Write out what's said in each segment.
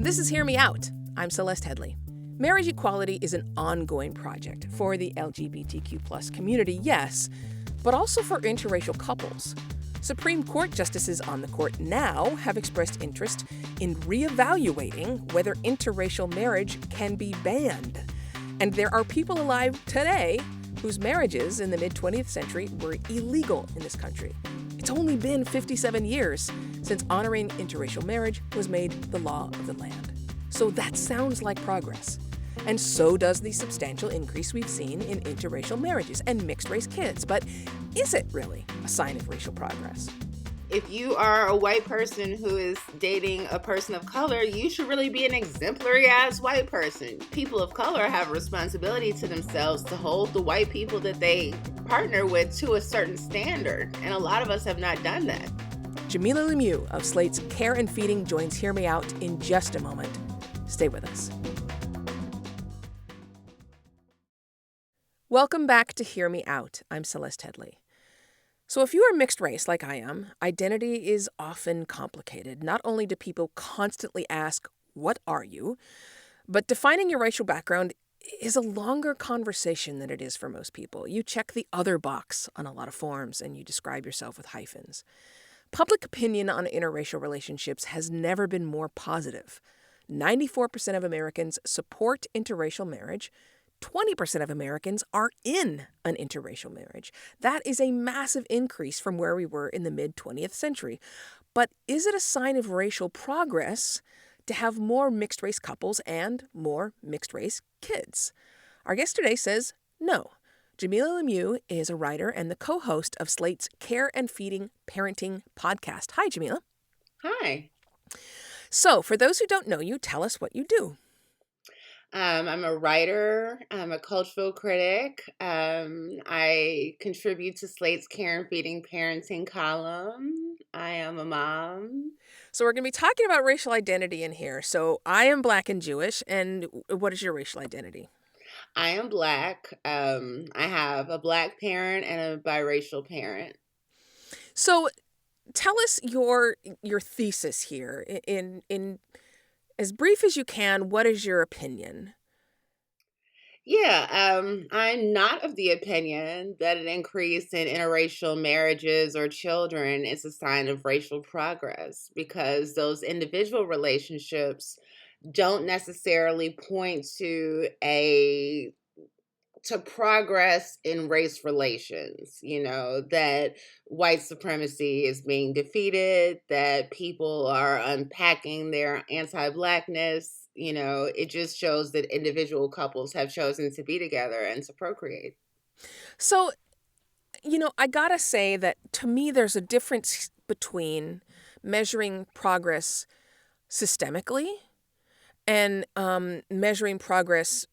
This is Hear Me Out. I'm Celeste Headley. Marriage equality is an ongoing project for the LGBTQ+ community, yes, but also for interracial couples. Supreme Court justices on the court now have expressed interest in reevaluating whether interracial marriage can be banned. And there are people alive today whose marriages in the mid-20th century were illegal in this country. It's only been 57 years since honoring interracial marriage was made the law of the land. So that sounds like progress. And so does the substantial increase we've seen in interracial marriages and mixed-race kids. But is it really a sign of racial progress? If you are a white person who is dating a person of color, you should really be an exemplary-ass white person. People of color have a responsibility to themselves to hold the white people that they partner with to a certain standard, and a lot of us have not done that. Jamilah Lemieux of Slate's Care and Feeding joins Hear Me Out in just a moment. Stay with us. Welcome back to Hear Me Out. I'm Celeste Headley. So if you are mixed race like I am, identity is often complicated. Not only do people constantly ask, "What are you?" but defining your racial background is a longer conversation than it is for most people. You check the other box on a lot of forms and you describe yourself with hyphens. Public opinion on interracial relationships has never been more positive. 94% of Americans support interracial marriage. 20% of Americans are in an interracial marriage. That is a massive increase from where we were in the mid-20th century. But is it a sign of racial progress to have more mixed-race couples and more mixed-race kids? Our guest today says no. Jamilah Lemieux is a writer and the co-host of Slate's Care and Feeding Parenting podcast. Hi, Jamilah. Hi. So, for those who don't know you, tell us what you do. I'm a writer. I'm a cultural critic. I contribute to Slate's Care and Feeding Parenting column. I am a mom. So we're going to be talking about racial identity in here. So I am Black and Jewish. And what is your racial identity? I am Black. I have a Black parent and a biracial parent. So tell us your thesis here in as brief as you can. What is your opinion? Yeah, I'm not of the opinion that an increase in interracial marriages or children is a sign of racial progress, because those individual relationships don't necessarily point to progress in race relations, that white supremacy is being defeated, that people are unpacking their anti-Blackness. It just shows that individual couples have chosen to be together and to procreate. So, I gotta say that to me, there's a difference between measuring progress systemically and measuring progress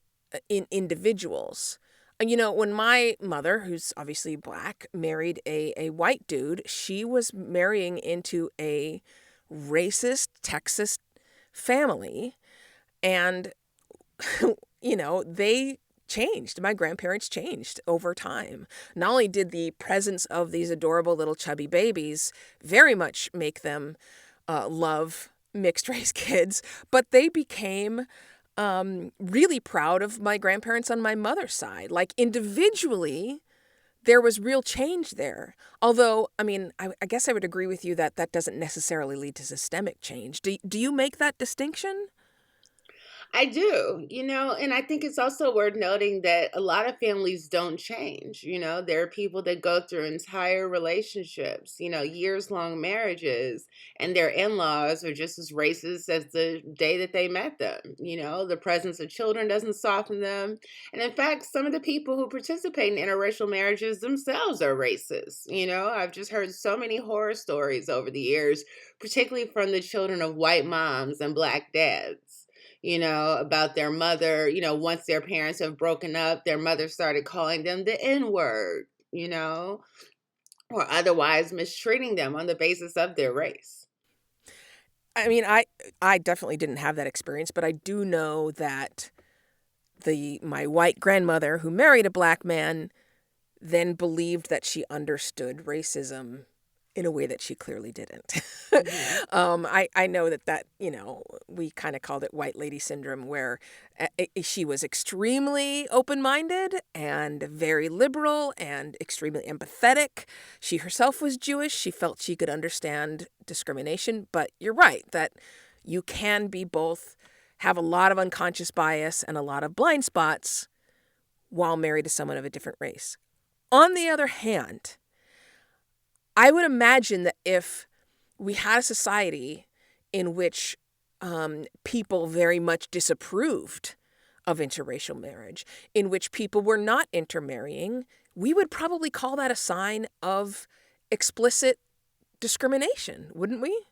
in individuals. When my mother, who's obviously Black, married a white dude, she was marrying into a racist Texas family. And, they changed. My grandparents changed over time. Not only did the presence of these adorable little chubby babies very much make them love mixed-race kids, but they became really proud of my grandparents on my mother's side. Like, individually, there was real change there. Although, I guess I would agree with you that that doesn't necessarily lead to systemic change. Do you make that distinction? I do, and I think it's also worth noting that a lot of families don't change. There are people that go through entire relationships, years-long marriages, and their in-laws are just as racist as the day that they met them. The presence of children doesn't soften them. And in fact, some of the people who participate in interracial marriages themselves are racist. I've just heard so many horror stories over the years, particularly from the children of white moms and Black dads. About their mother, once their parents have broken up, their mother started calling them the N-word, or otherwise mistreating them on the basis of their race. I definitely didn't have that experience, but I do know that my white grandmother, who married a Black man, then believed that she understood racism in a way that she clearly didn't. Mhm. I know that, we kind of called it white lady syndrome, where she was extremely open minded and very liberal and extremely empathetic. She herself was Jewish. She felt she could understand discrimination. But you're right that you can be both, have a lot of unconscious bias and a lot of blind spots while married to someone of a different race. On the other hand, I would imagine that if we had a society in which people very much disapproved of interracial marriage, in which people were not intermarrying, we would probably call that a sign of explicit discrimination, wouldn't we?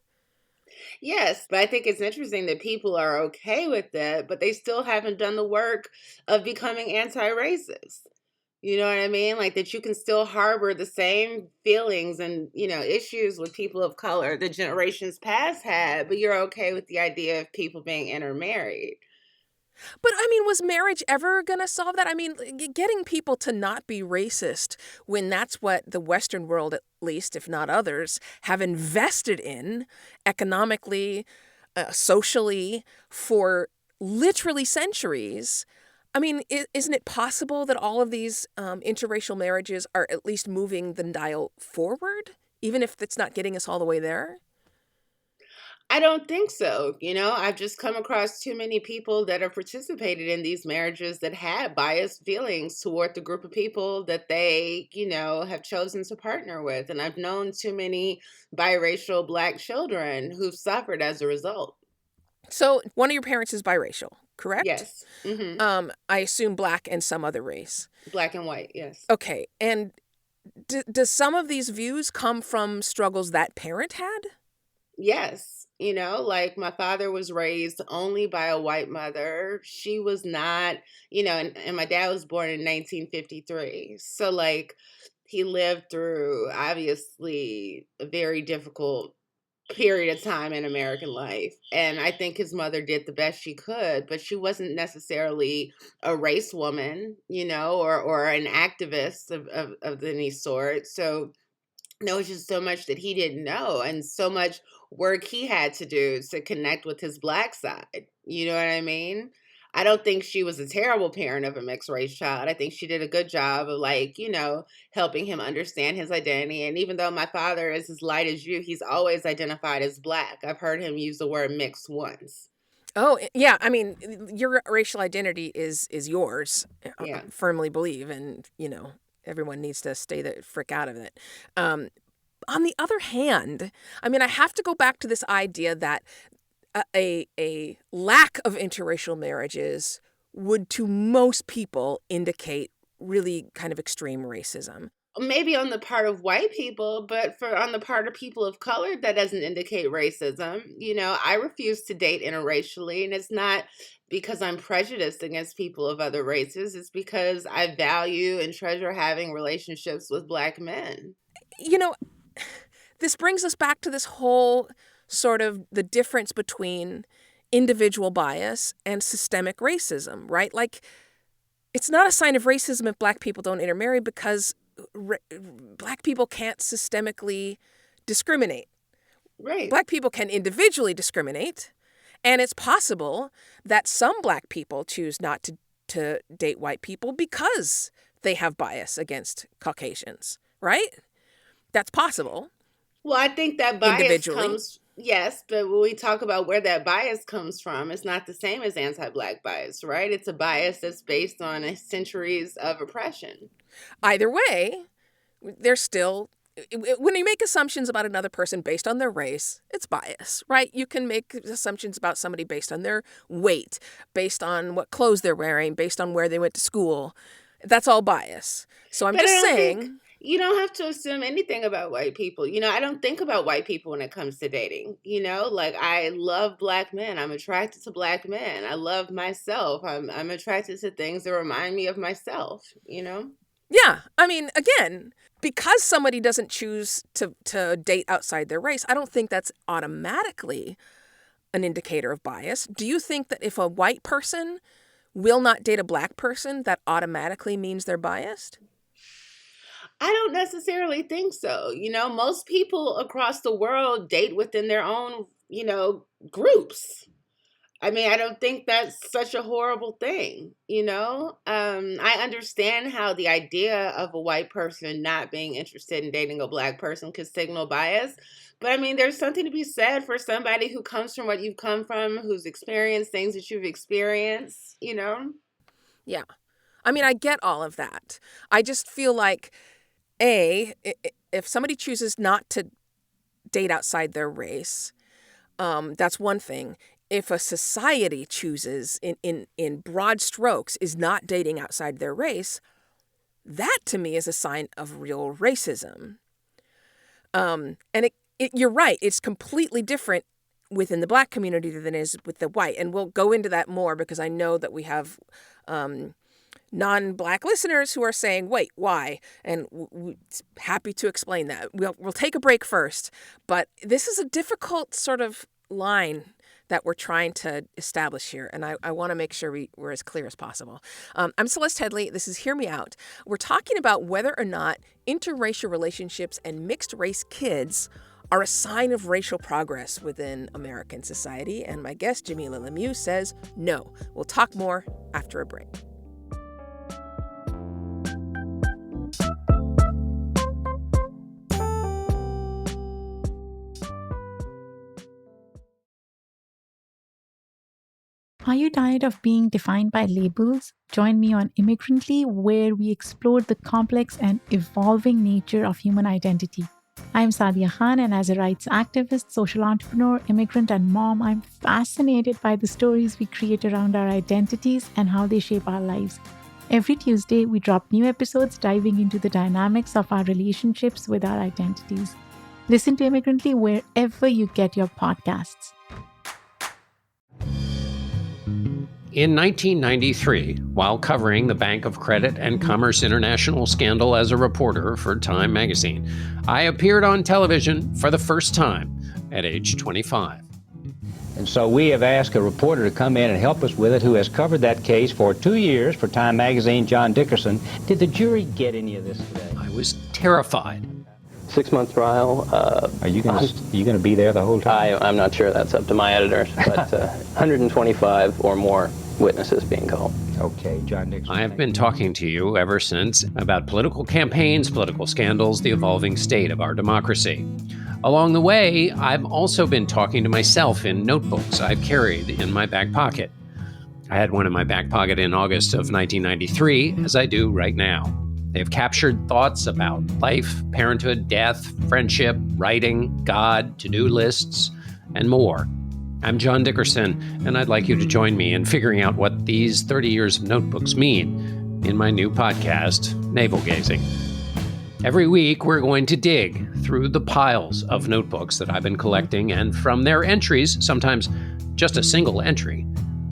Yes, but I think it's interesting that people are okay with that, but they still haven't done the work of becoming anti-racist. You know what I mean? Like that you can still harbor the same feelings and, issues with people of color that generations past had, but you're okay with the idea of people being intermarried. But I mean, was marriage ever going to solve that? I mean, getting people to not be racist when that's what the Western world, at least, if not others, have invested in economically, socially, for literally centuries. I mean, isn't it possible that all of these interracial marriages are at least moving the dial forward, even if it's not getting us all the way there? I don't think so. I've just come across too many people that have participated in these marriages that had biased feelings toward the group of people that they, have chosen to partner with. And I've known too many biracial Black children who've suffered as a result. So, one of your parents is biracial, correct? Yes. I assume Black and some other race. Black and white. Yes. Okay, and does some of these views come from struggles that parent had? Yes. Like my father was raised only by a white mother. She was not, and my dad was born in 1953. So, like, he lived through obviously a very difficult period of time in American life. And I think his mother did the best she could, but she wasn't necessarily a race woman, or an activist of any sort. So, there was just so much that he didn't know and so much work he had to do to connect with his Black side. You know what I mean? I don't think she was a terrible parent of a mixed race child. I think she did a good job of, like, helping him understand his identity. And even though my father is as light as you, he's always identified as Black. I've heard him use the word mixed once. Oh, yeah. I mean, your racial identity is yours. I Yeah. firmly believe, and everyone needs to stay the frick out of it. Um, on the other hand, I mean, I have to go back to this idea that a lack of interracial marriages would, to most people, indicate really kind of extreme racism. Maybe on the part of white people, but for on the part of people of color, that doesn't indicate racism. I refuse to date interracially, and it's not because I'm prejudiced against people of other races. It's because I value and treasure having relationships with Black men. You know, this brings us back to this whole sort of the difference between individual bias and systemic racism, right? Like, it's not a sign of racism if Black people don't intermarry because Black people can't systemically discriminate. Right. Black people can individually discriminate, and it's possible that some Black people choose not to date white people because they have bias against Caucasians, right? That's possible Well, I think that bias individually. comes, yes, but when we talk about where that bias comes from, it's not the same as anti Black bias, right? It's a bias that's based on centuries of oppression. Either way, there's still, when you make assumptions about another person based on their race, it's bias, right? You can make assumptions about somebody based on their weight, based on what clothes they're wearing, based on where they went to school. That's all bias. So I'm But I just don't think saying, you don't have to assume anything about white people. I don't think about white people when it comes to dating. Like I love Black men. I'm attracted to Black men. I love myself. I'm attracted to things that remind me of myself. yeah, I mean, again, because somebody doesn't choose to date outside their race, I don't think that's automatically an indicator of bias. Do you think that if a white person will not date a Black person, that automatically means they're biased? I don't necessarily think so. Most people across the world date within their own, groups. I mean, I don't think that's such a horrible thing. I understand how the idea of a white person not being interested in dating a black person could signal bias. But I mean, there's something to be said for somebody who comes from what you've come from, who's experienced things that you've experienced. Yeah. I mean, I get all of that. I just feel like, if somebody chooses not to date outside their race, that's one thing. If a society chooses, in broad strokes, is not dating outside their race, that to me is a sign of real racism. And you're right, it's completely different within the black community than it is with the white. And we'll go into that more because I know that we have non-black listeners who are saying, wait, why? And we're happy to explain that. We'll take a break first, but this is a difficult sort of line that we're trying to establish here, and I want to make sure we're as clear as possible. I'm Celeste Headley. This is Hear Me Out. We're talking about whether or not interracial relationships and mixed-race kids are a sign of racial progress within American society, and my guest, Jamilah Lemieux, says no. We'll talk more after a break. Are you tired of being defined by labels? Join me on Immigrantly, where we explore the complex and evolving nature of human identity. I'm Sadia Khan, and as a rights activist, social entrepreneur, immigrant, and mom, I'm fascinated by the stories we create around our identities and how they shape our lives. Every Tuesday, we drop new episodes diving into the dynamics of our relationships with our identities. Listen to Immigrantly wherever you get your podcasts. In 1993, while covering the Bank of Credit and Commerce International scandal as a reporter for Time magazine, I appeared on television for the first time at age 25. And so we have asked a reporter to come in and help us with it who has covered that case for 2 years for Time magazine, John Dickerson. Did the jury get any of this today? I was terrified. 6-month trial. Are you going to be there the whole time? I'm not sure. That's up to my editors, but 125 or more witnesses being called. Okay, John Dickerson. I have been talking to you ever since about political campaigns, political scandals, the evolving state of our democracy. Along the way, I've also been talking to myself in notebooks I've carried in my back pocket. I had one in my back pocket in August of 1993, as I do right now. They've captured thoughts about life, parenthood, death, friendship, writing, God, to-do lists, and more. I'm John Dickerson, and I'd like you to join me in figuring out what these 30 years of notebooks mean in my new podcast, Navel Gazing. Every week, we're going to dig through the piles of notebooks that I've been collecting, and from their entries, sometimes just a single entry,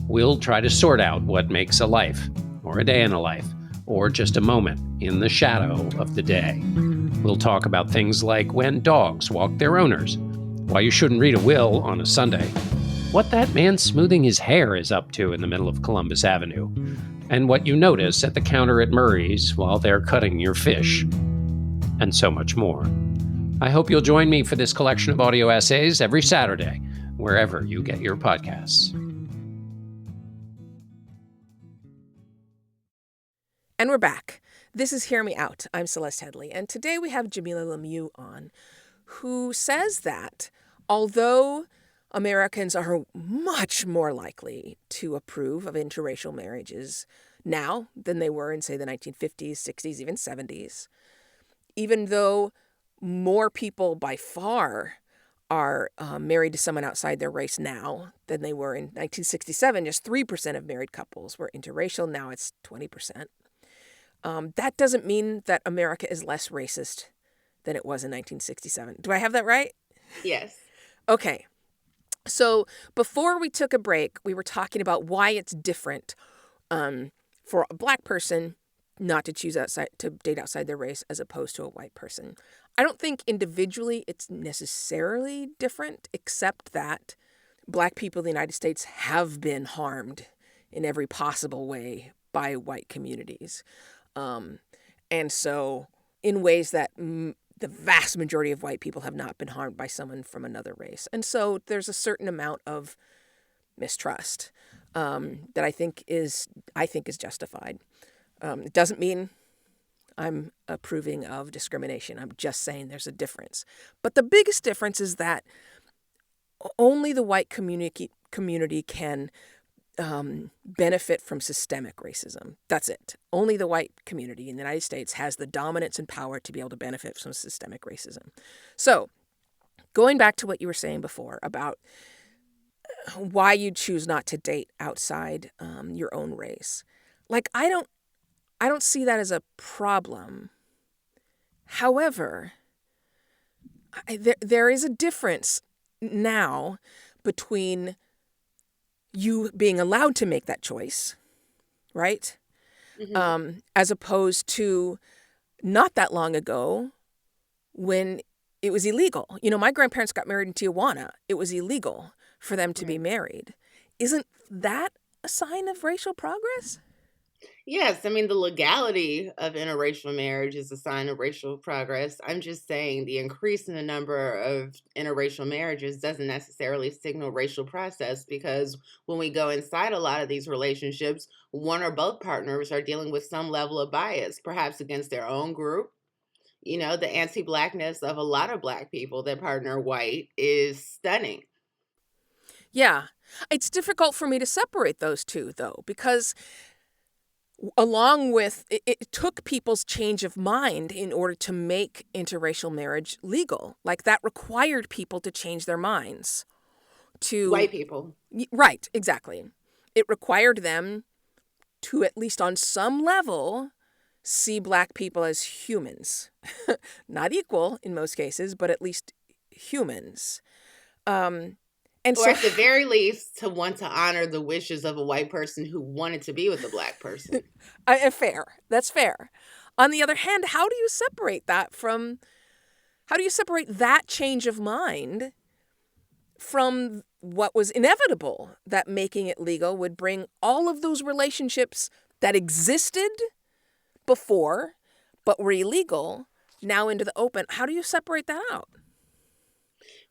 we'll try to sort out what makes a life, or a day in a life, or just a moment in the shadow of the day. We'll talk about things like when dogs walk their owners, why you shouldn't read a will on a Sunday, what that man smoothing his hair is up to in the middle of Columbus Avenue, and what you notice at the counter at Murray's while they're cutting your fish, and so much more. I hope you'll join me for this collection of audio essays every Saturday, wherever you get your podcasts. And we're back. This is Hear Me Out. I'm Celeste Headley, and today we have Jamilah Lemieux on, who says that although Americans are much more likely to approve of interracial marriages now than they were in, say, the 1950s, 60s, even 70s, even though more people by far are married to someone outside their race now than they were in 1967, just 3% of married couples were interracial. Now it's 20%. That doesn't mean that America is less racist than it was in 1967. Do I have that right? Yes. Okay. So before we took a break, we were talking about why it's different for a black person not to choose to date outside their race as opposed to a white person. I don't think individually it's necessarily different, except that black people in the United States have been harmed in every possible way by white communities. And so in ways that the vast majority of white people have not been harmed by someone from another race. And so there's a certain amount of mistrust that I think is justified. It doesn't mean I'm approving of discrimination. I'm just saying there's a difference. But the biggest difference is that only the white community can benefit from systemic racism. That's it. Only the white community in the United States has the dominance and power to be able to benefit from systemic racism. So, going back to what you were saying before about why you choose not to date outside your own race, like I don't see that as a problem. However, there is a difference now between you being allowed to make that choice, right? Mm-hmm. As opposed to not that long ago when it was illegal. You know, my grandparents got married in Tijuana. It was illegal for them to be married. Isn't that a sign of racial progress? Yes, I mean, the legality of interracial marriage is a sign of racial progress. I'm just saying the increase in the number of interracial marriages doesn't necessarily signal racial process, because when we go inside a lot of these relationships, one or both partners are dealing with some level of bias, perhaps against their own group. You know, the anti-Blackness of a lot of Black people that partner white is stunning. Yeah. It's difficult for me to separate those two, though, because along with it took people's change of mind in order to make interracial marriage legal. Like that required people to change their minds. To white people. Right, exactly. It required them to, at least on some level, see Black people as humans. Not equal in most cases, but at least humans. And or so, at the very least, to want to honor the wishes of a white person who wanted to be with a Black person. Fair. That's fair. On the other hand, how do you separate that change of mind from what was inevitable, that making it legal would bring all of those relationships that existed before but were illegal now into the open? How do you separate that out?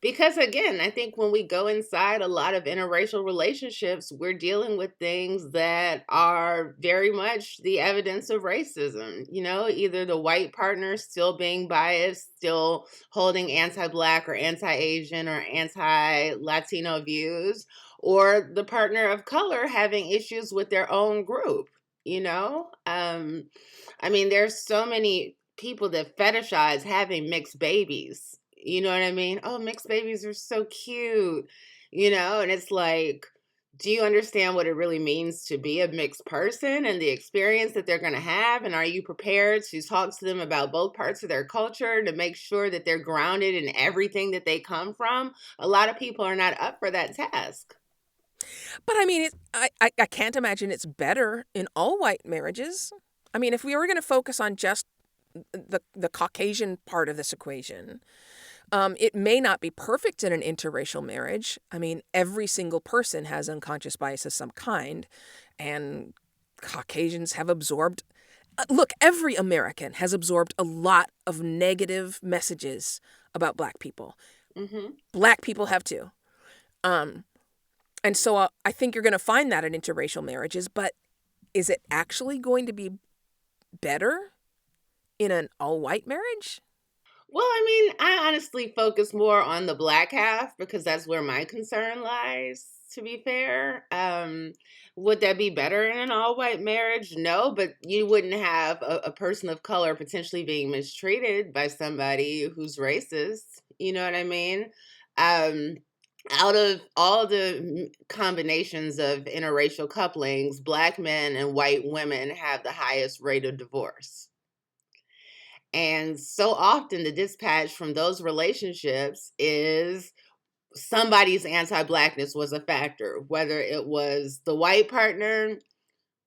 Because again, I think when we go inside a lot of interracial relationships, we're dealing with things that are very much the evidence of racism. You know, either the white partner still being biased, still holding anti-Black or anti-Asian or anti-Latino views, or the partner of color having issues with their own group, you know? I mean, there's so many people that fetishize having mixed babies. You know what I mean? Oh, mixed babies are so cute, you know? And it's like, do you understand what it really means to be a mixed person and the experience that they're going to have? And are you prepared to talk to them about both parts of their culture to make sure that they're grounded in everything that they come from? A lot of people are not up for that task. But I mean, I can't imagine it's better in all white marriages. I mean, if we were going to focus on just the Caucasian part of this equation, it may not be perfect in an interracial marriage. I mean, every single person has unconscious bias of some kind, and Caucasians have absorbed. Look, every American has absorbed a lot of negative messages about Black people. Mm-hmm. Black people have too. And so I think you're going to find that in interracial marriages, but is it actually going to be better in an all-white marriage? Well, I mean, I honestly focus more on the Black half because that's where my concern lies, to be fair. Would that be better in an all-white marriage? No, but you wouldn't have a person of color potentially being mistreated by somebody who's racist. You know what I mean? Out of all the combinations of interracial couplings, Black men and white women have the highest rate of divorce. And so often the dispatch from those relationships is somebody's anti-Blackness was a factor, whether it was the white partner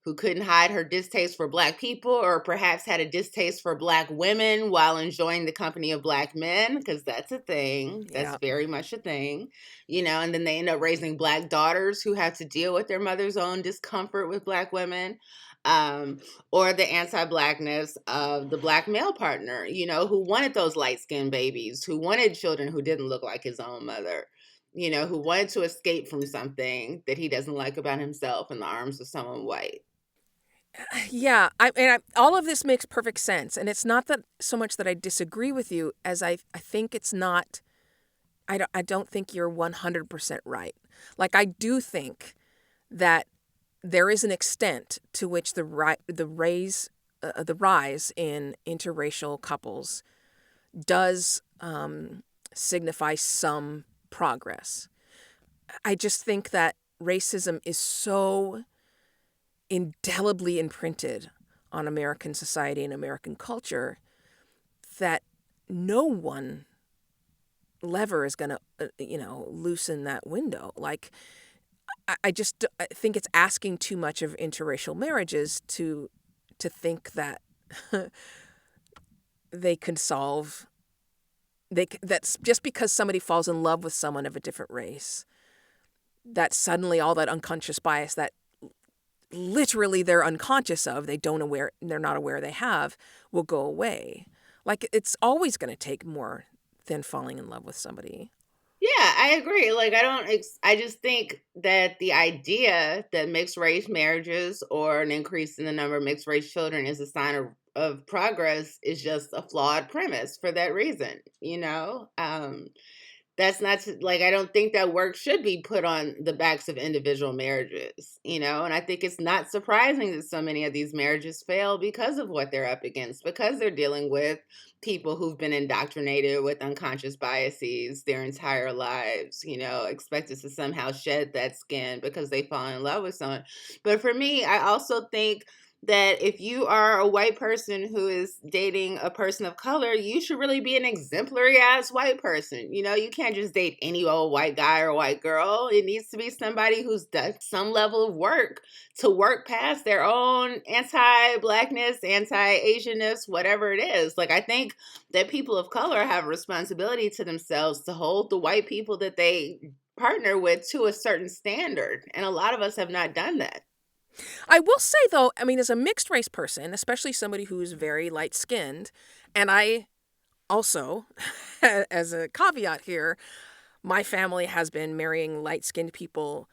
who couldn't hide her distaste for Black people, or perhaps had a distaste for Black women while enjoying the company of Black men, because that's a thing. That's Yeah. very much a thing, and then they end up raising Black daughters who have to deal with their mother's own discomfort with Black women. Or the anti-Blackness of the Black male partner, who wanted those light-skinned babies, who wanted children who didn't look like his own mother, who wanted to escape from something that he doesn't like about himself in the arms of someone white. Yeah, all of this makes perfect sense. And it's not that so much that I disagree with you as I think it's not, I don't think you're 100% right. Like, I do think that there is an extent to which the rise in interracial couples does signify some progress. I just think that racism is so indelibly imprinted on American society and American culture that no one lever is going to, loosen that window. Like, I think it's asking too much of interracial marriages to think that they can solve. That's just because somebody falls in love with someone of a different race, that suddenly all that unconscious bias that literally they're unconscious of, they're not aware they have, will go away. Like, it's always going to take more than falling in love with somebody. Yeah, I agree. Like, I just think that the idea that mixed race marriages or an increase in the number of mixed race children is a sign of progress is just a flawed premise for that reason, That's not like, I don't think that work should be put on the backs of individual marriages, and I think it's not surprising that so many of these marriages fail because of what they're up against, because they're dealing with people who've been indoctrinated with unconscious biases their entire lives, expected to somehow shed that skin because they fall in love with someone. But for me, I also think that if you are a white person who is dating a person of color, you should really be an exemplary ass white person. You can't just date any old white guy or white girl. It needs to be somebody who's done some level of work to work past their own anti-Blackness, anti-Asianness, whatever it is. Like, I think that people of color have a responsibility to themselves to hold the white people that they partner with to a certain standard. And a lot of us have not done that. I will say, though, as a mixed race person, especially somebody who's very light skinned, and I also, as a caveat here, my family has been marrying light skinned people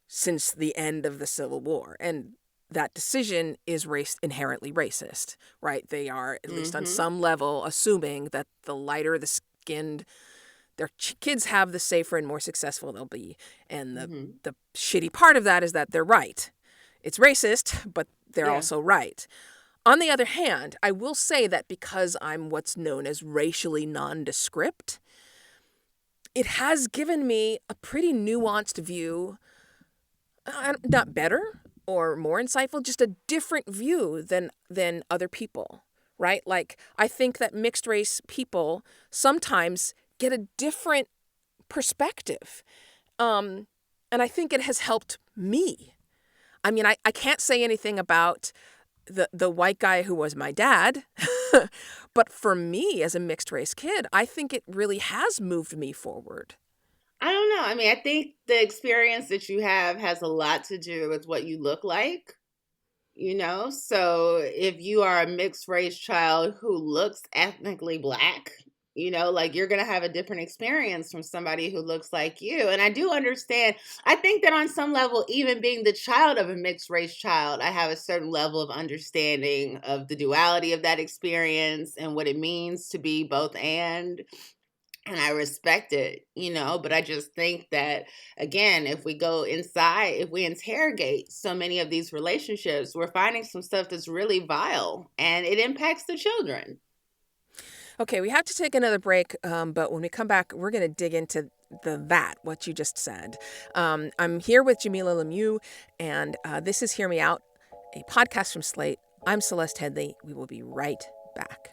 since the end of the Civil War. And that decision is inherently racist, right? They are, at least on some level, assuming that the lighter the skinned their kids have, the safer and more successful they'll be. And the shitty part of that is that they're right. It's racist, but they're also right. On the other hand, I will say that because I'm what's known as racially nondescript, it has given me a pretty nuanced view, not better or more insightful, just a different view than other people, right? Like, I think that mixed race people sometimes get a different perspective. And I think it has helped me. I can't say anything about the white guy who was my dad, but for me as a mixed race kid, I think it really has moved me forward. I don't know. I think the experience that you have has a lot to do with what you look like, So if you are a mixed race child who looks ethnically Black, like, you're going to have a different experience from somebody who looks like you. And I do understand. I think that on some level, even being the child of a mixed race child, I have a certain level of understanding of the duality of that experience and what it means to be both and I respect it, but I just think that, again, if we go inside, if we interrogate so many of these relationships, we're finding some stuff that's really vile and it impacts the children. Okay, we have to take another break, but when we come back, we're going to dig into what you just said. I'm here with Jamilah Lemieux, and this is Hear Me Out, a podcast from Slate. I'm Celeste Headley. We will be right back.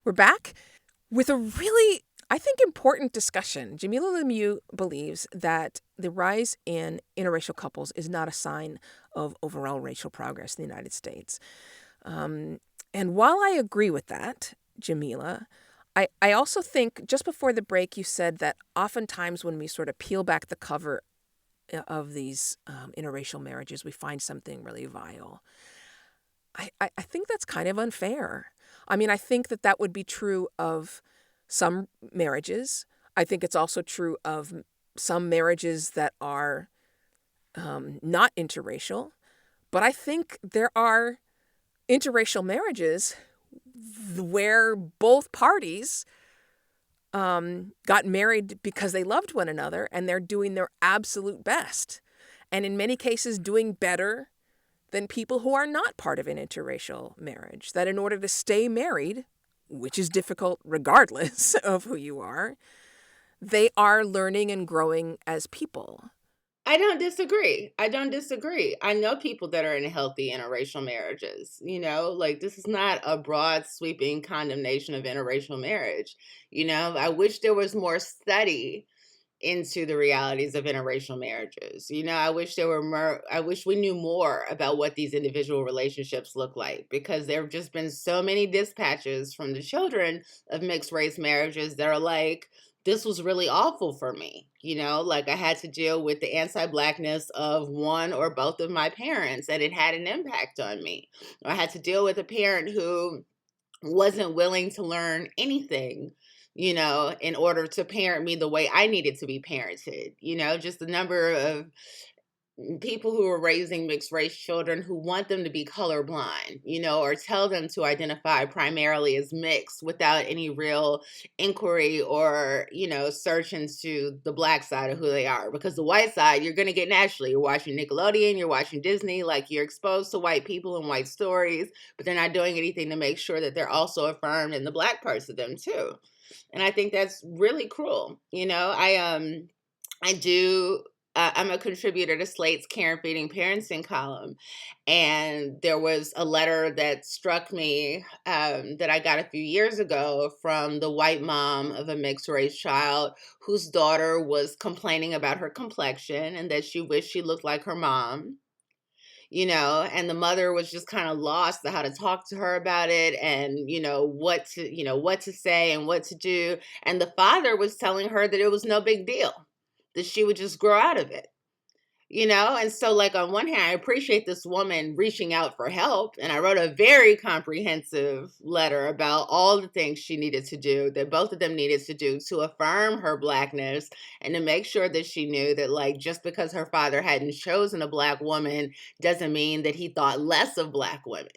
We're back with a really, I think, important discussion. Jamilah Lemieux believes that the rise in interracial couples is not a sign of overall racial progress in the United States. And while I agree with that, Jamilah, I also think just before the break you said that oftentimes when we sort of peel back the cover of these interracial marriages, we find something really vile. I think that's kind of unfair. I mean, I think that would be true of some marriages. I think it's also true of some marriages that are not interracial. But I think there are interracial marriages where both parties got married because they loved one another and they're doing their absolute best. And in many cases, doing better than people who are not part of an interracial marriage. That in order to stay married, which is difficult regardless of who you are, they are learning and growing as people. I don't disagree. I know people that are in healthy interracial marriages. Like, this is not a broad sweeping condemnation of interracial marriage. I wish there was more study into the realities of interracial marriages. I wish there were more, I wish we knew more about what these individual relationships look like, because there have just been so many dispatches from the children of mixed race marriages that are like, this was really awful for me. Like, I had to deal with the anti-Blackness of one or both of my parents, and it had an impact on me. Or I had to deal with a parent who wasn't willing to learn anything, in order to parent me the way I needed to be parented. Just the number of people who are raising mixed race children who want them to be colorblind, or tell them to identify primarily as mixed without any real inquiry or, search into the Black side of who they are. Because the white side, you're going to get naturally. You're watching Nickelodeon, you're watching Disney, like, you're exposed to white people and white stories, but they're not doing anything to make sure that they're also affirmed in the Black parts of them too. And I think that's really cruel. I'm a contributor to Slate's Care and Feeding Parenting column. And there was a letter that struck me that I got a few years ago from the white mom of a mixed race child whose daughter was complaining about her complexion and that she wished she looked like her mom. And the mother was just kind of lost to how to talk to her about it and, what to say and what to do. And the father was telling her that it was no big deal, that she would just grow out of it. And so, like, on one hand, I appreciate this woman reaching out for help. And I wrote a very comprehensive letter about all the things she needed to do, that both of them needed to do to affirm her Blackness and to make sure that she knew that, like, just because her father hadn't chosen a Black woman doesn't mean that he thought less of Black women,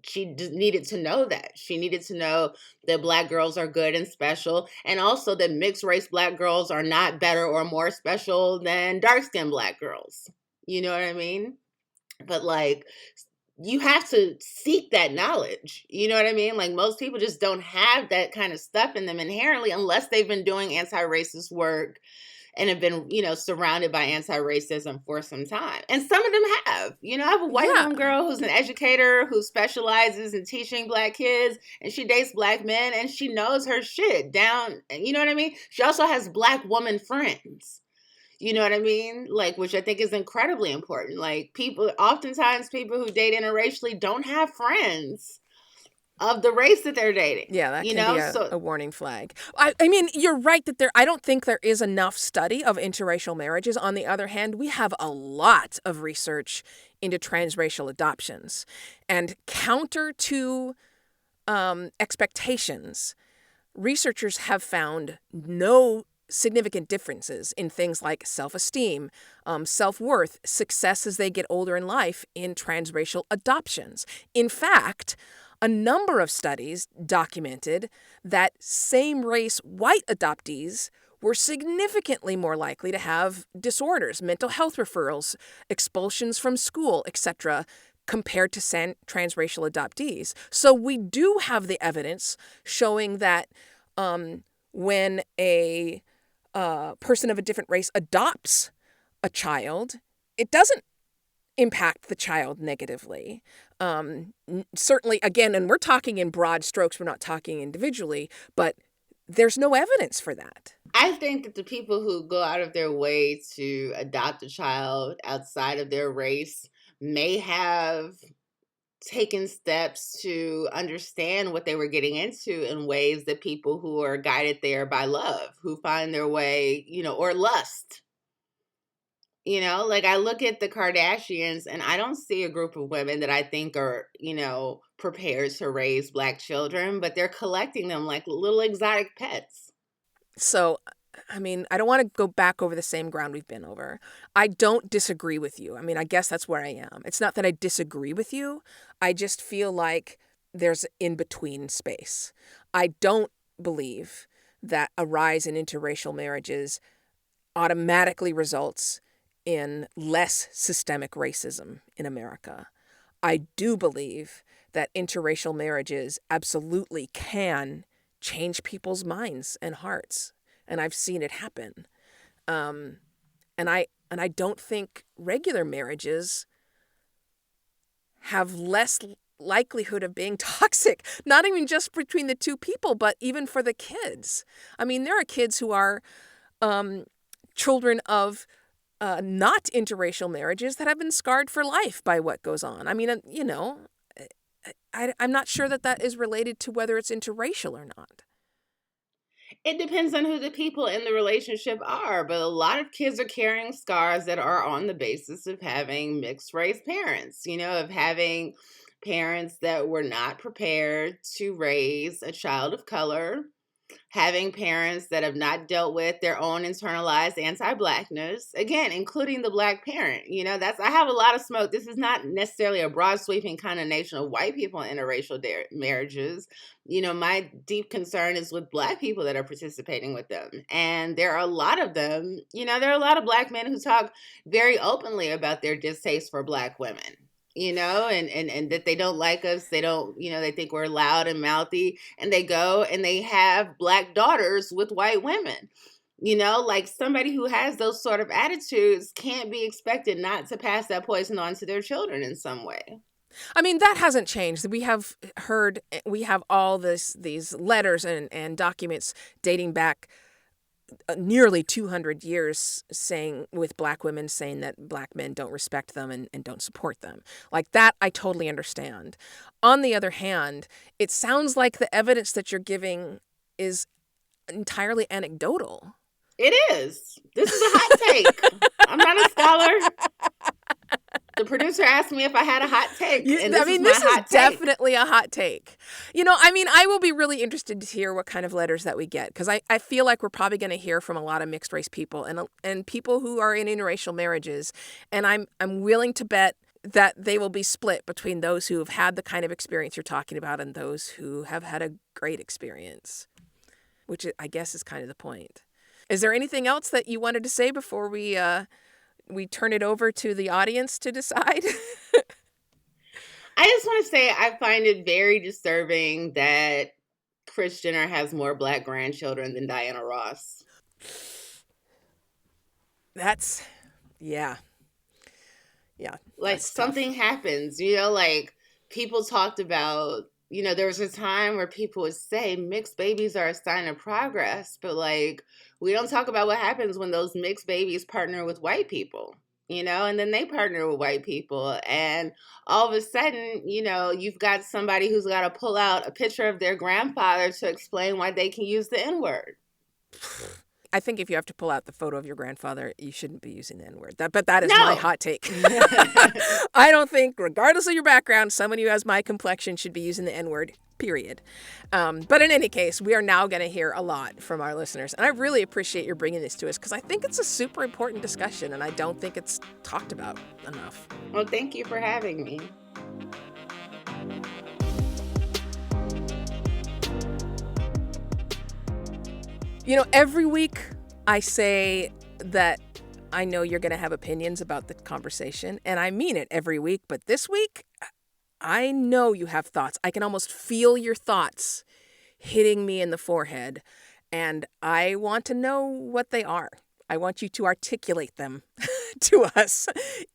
she needed to know that. She needed to know that Black girls are good and special, and also that mixed race Black girls are not better or more special than dark-skinned Black girls. You know what I mean? But, like, you have to seek that knowledge. You know what I mean? Like, most people just don't have that kind of stuff in them inherently unless they've been doing anti-racist work and have been, surrounded by anti-racism for some time. And some of them have. I have a white young girl who's an educator who specializes in teaching Black kids, and she dates Black men, and she knows her shit down. You know what I mean? She also has Black woman friends. You know what I mean? Like, which I think is incredibly important. Like, oftentimes people who date interracially don't have friends of the race that they're dating. Yeah, that can be a warning flag. I mean, you're right that I don't think there is enough study of interracial marriages. On the other hand, we have a lot of research into transracial adoptions. And counter to expectations, researchers have found no significant differences in things like self-esteem, self-worth, success as they get older in life in transracial adoptions. In fact, a number of studies documented that same-race white adoptees were significantly more likely to have disorders, mental health referrals, expulsions from school, etc., compared to transracial adoptees. So we do have the evidence showing that when a person of a different race adopts a child, it doesn't impact the child negatively. Certainly, again, and we're talking in broad strokes, we're not talking individually, but there's no evidence for that. I think that the people who go out of their way to adopt a child outside of their race may have taken steps to understand what they were getting into in ways that people who are guided there by love, who find their way, or lust. Like I look at the Kardashians and I don't see a group of women that I think are, prepared to raise Black children, but they're collecting them like little exotic pets. So, I mean, I don't want to go back over the same ground we've been over. I don't disagree with you. I mean, I guess that's where I am. It's not that I disagree with you. I just feel like there's in-between space. I don't believe that a rise in interracial marriages automatically results in less systemic racism in America. I do believe that interracial marriages absolutely can change people's minds and hearts, and I've seen it happen. And I don't think regular marriages have less likelihood of being toxic, not even just between the two people, but even for the kids. I mean, there are kids who are children of not interracial marriages that have been scarred for life by what goes on. I mean, I'm not sure that is related to whether it's interracial or not. It depends on who the people in the relationship are, but a lot of kids are carrying scars that are on the basis of having mixed race parents, of having parents that were not prepared to raise a child of color, having parents that have not dealt with their own internalized anti-Blackness, again, including the Black parent. I have a lot of smoke. This is not necessarily a broad sweeping condemnation of white people in interracial marriages. My deep concern is with Black people that are participating with them. And there are a lot of them, there are a lot of Black men who talk very openly about their distaste for Black women. And that they don't like us. They don't, they think we're loud and mouthy, and they go and they have Black daughters with white women. Like somebody who has those sort of attitudes can't be expected not to pass that poison on to their children in some way. I mean, that hasn't changed. We have all these letters and documents dating back nearly 200 years with Black women saying that Black men don't respect them and don't support them. Like that, I totally understand. On the other hand, it sounds like the evidence that you're giving is entirely anecdotal. It is. This is a hot take. I'm not a scholar. The producer asked me if I had a hot take. And this is definitely a hot take. I will be really interested to hear what kind of letters that we get, because I feel like we're probably going to hear from a lot of mixed race people and people who are in interracial marriages. And I'm willing to bet that they will be split between those who have had the kind of experience you're talking about and those who have had a great experience, which I guess is kind of the point. Is there anything else that you wanted to say before we turn it over to the audience to decide? I just want to say I find it very disturbing that Kris Jenner has more Black grandchildren than Diana Ross. Yeah. Like something happens, like people talked about, there was a time where people would say mixed babies are a sign of progress, but like we don't talk about what happens when those mixed babies partner with white people, and then they partner with white people. And all of a sudden, you've got somebody who's got to pull out a picture of their grandfather to explain why they can use the N-word. I think if you have to pull out the photo of your grandfather, you shouldn't be using the N-word. But that is my hot take. I don't think, regardless of your background, someone who has my complexion should be using the N-word, period. But in any case, we are now going to hear a lot from our listeners. And I really appreciate your bringing this to us, because I think it's a super important discussion, and I don't think it's talked about enough. Well, thank you for having me. Every week I say that I know you're going to have opinions about the conversation, and I mean it every week. But this week, I know you have thoughts. I can almost feel your thoughts hitting me in the forehead, and I want to know what they are. I want you to articulate them to us.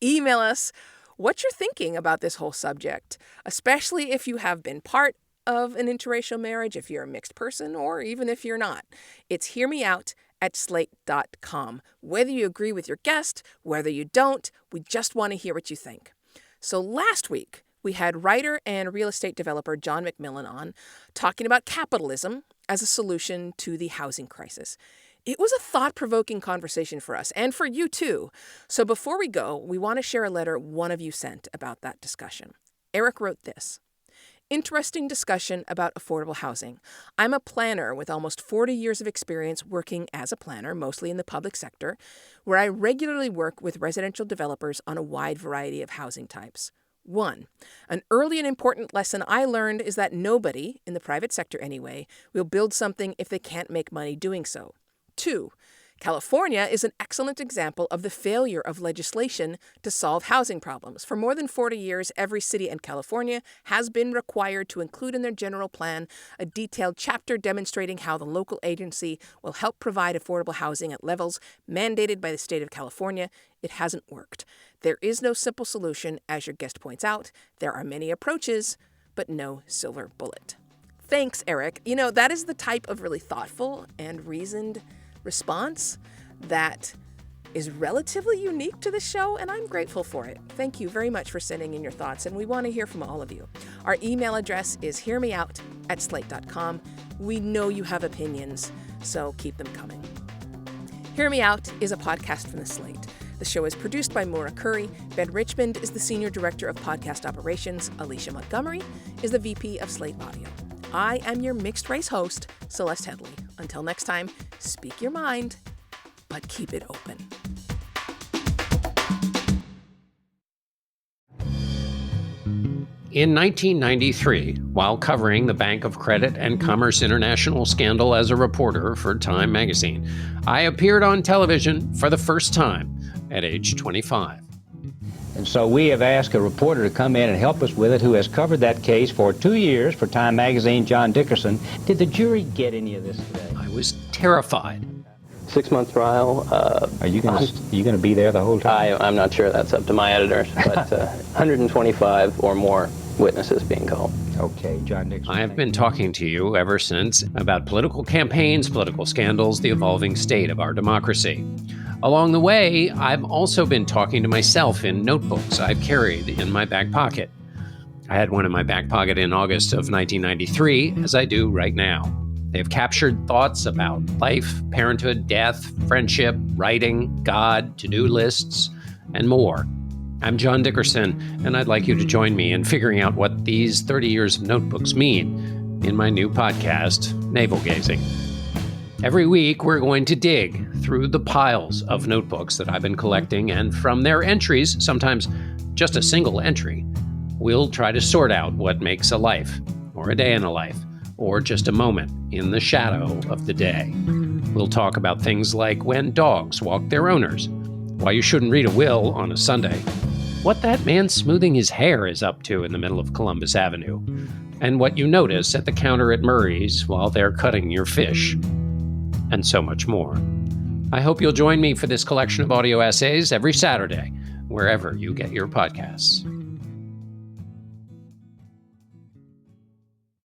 Email us what you're thinking about this whole subject, especially if you have been part of an interracial marriage, if you're a mixed person, or even if you're not. It's Hear Me Out at slate.com. Whether you agree with your guest, whether you don't, we just want to hear what you think. So last week, we had writer and real estate developer John McMillan on, talking about capitalism as a solution to the housing crisis. It was a thought-provoking conversation for us, and for you too. So before we go, we want to share a letter one of you sent about that discussion. Eric wrote this. Interesting discussion about affordable housing. I'm a planner with almost 40 years of experience working as a planner, mostly in the public sector, where I regularly work with residential developers on a wide variety of housing types. 1. An early and important lesson I learned is that nobody, in the private sector anyway, will build something if they can't make money doing so. 2. California is an excellent example of the failure of legislation to solve housing problems. For more than 40 years, every city in California has been required to include in their general plan a detailed chapter demonstrating how the local agency will help provide affordable housing at levels mandated by the state of California. It hasn't worked. There is no simple solution, as your guest points out. There are many approaches, but no silver bullet. Thanks, Eric. You know, that is the type of really thoughtful and reasoned response that is relatively unique to the show, and I'm grateful for it. Thank you very much for sending in your thoughts, and we want to hear from all of you. Our email address is hearmeout@slate.com. We know you have opinions, so keep them coming. Hear Me Out is a podcast from the Slate. The show is produced by Maura Currie. Ben Richmond is the Senior Director of Podcast Operations. Alicia Montgomery is the VP of Slate Audio. I am your mixed-race host, Celeste Headley. Until next time, speak your mind, but keep it open. In 1993, while covering the Bank of Credit and Commerce International scandal as a reporter for Time magazine, I appeared on television for the first time at age 25. And so we have asked a reporter to come in and help us with it who has covered that case for 2 years for Time magazine, John Dickerson. Did the jury get any of this today? I was terrified. 6-month trial. Are you going to be there the whole time? I'm not sure. That's up to my editors, but 125 or more witnesses being called. Okay, John Dickerson. I have been talking to you ever since about political campaigns, political scandals, the evolving state of our democracy. Along the way, I've also been talking to myself in notebooks I've carried in my back pocket. I had one in my back pocket in August of 1993, as I do right now. They have captured thoughts about life, parenthood, death, friendship, writing, God, to-do lists, and more. I'm John Dickerson, and I'd like you to join me in figuring out what these 30 years of notebooks mean in my new podcast, Navel Gazing. Every week, we're going to dig through the piles of notebooks that I've been collecting, and from their entries, sometimes just a single entry, we'll try to sort out what makes a life, or a day in a life, or just a moment in the shadow of the day. We'll talk about things like when dogs walk their owners, why you shouldn't read a will on a Sunday, what that man smoothing his hair is up to in the middle of Columbus Avenue, and what you notice at the counter at Murray's while they're cutting your fish, and so much more. I hope you'll join me for this collection of audio essays every Saturday, wherever you get your podcasts.